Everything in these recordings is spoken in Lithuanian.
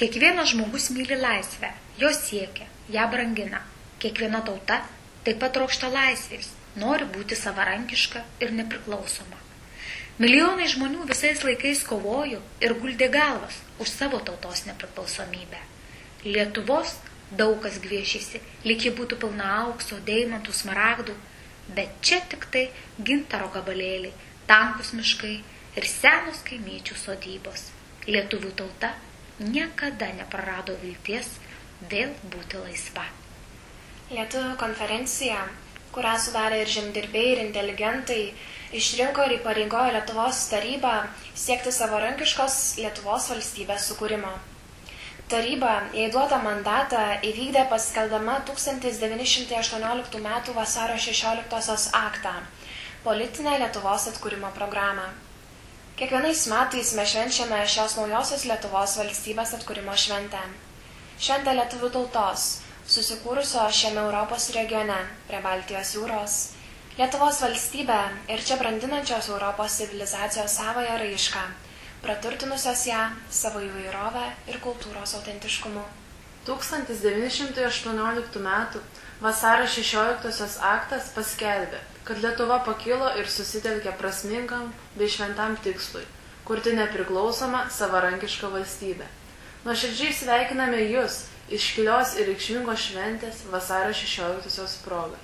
Kiekvienas žmogus myli laisvę, jos siekia, ją brangina. Kiekviena tauta taip pat trokšta laisvės, nori būti savarankiška ir nepriklausoma. Milijonai žmonių visais laikais kovojo ir guldė galvas už savo tautos nepriklausomybę. Lietuvos daug kas gviešėsi, lyg ji būtų pilna aukso, deimantų, smaragdų, bet čia tik tai gintaro gabalėliai, tankus miškai ir senos kaimiečių sodybos. Lietuvių tauta niekada neprarado vilties vėl būti laisva. Lietuvių konferencija, kurią sudarė ir žemdirbiai, ir inteligentai, išrinko ir įpareigojo Lietuvos tarybą siekti savarankiškos Lietuvos valstybės sukūrimo. Taryba, jai duotą mandatą, įvykdė paskelbdama 1918 m. vasario 16 aktą – politinę Lietuvos atkūrimo programą. Kiekvienais metais mes švenčiame šios naujosios Lietuvos valstybės atkūrimo šventę. Šventę lietuvių tautos, susikūrusio šiame Europos regione, prie Baltijos jūros, Lietuvos valstybę ir čia brandinančios Europos civilizacijos savąją raišką, praturtinusios ją savo įvairovę ir kultūros autentiškumu. 1918 m. vasario 16 aktas paskelbė, kad Lietuva pakilo ir susitelkė prasmingam bei šventam tikslui – kurti nepriklausomą savarankišką valstybę. Nuoširdžiai sveikiname Jūs iškilios ir reikšmingos šventės vasario 16 proga.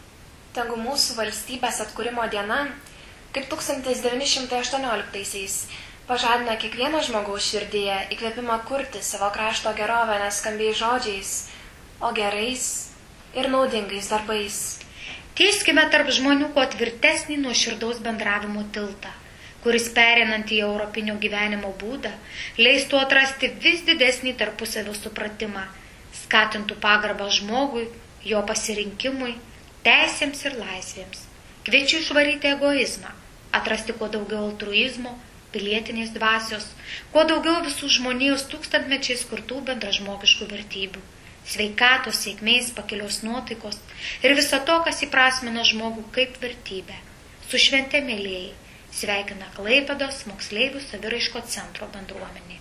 Tegu mūsų valstybės atkūrimo diena, kaip 1918-aisiais, pažadina kiekvieno žmogaus širdyje įkvėpimą kurti savo krašto gerovę neskambiais žodžiais, o gerais ir naudingais darbais. Tieskime tarp žmonių kuo tvirtesnį nuoširdaus bendravimo tiltą, kuris pereinant į europinio gyvenimo būdą, leistų atrasti vis didesnį tarpusavio supratimą, skatintų pagarbą žmogui, jo pasirinkimui, teisėms ir laisvėms. Kviečiu išvaryti egoizmą, atrasti kuo daugiau altruizmo, pilietinės dvasios, kuo daugiau visų žmonijos tūkstantmečiais kurtų bendražmogiškų vertybių, sveikatos, sėkmės, pakilios nuotaikos ir viso to, kas įprasmina žmogų kaip vertybę. Su švente, mielieji, sveikina Klaipėdos moksleivių saviraiškos centro bendruomenė.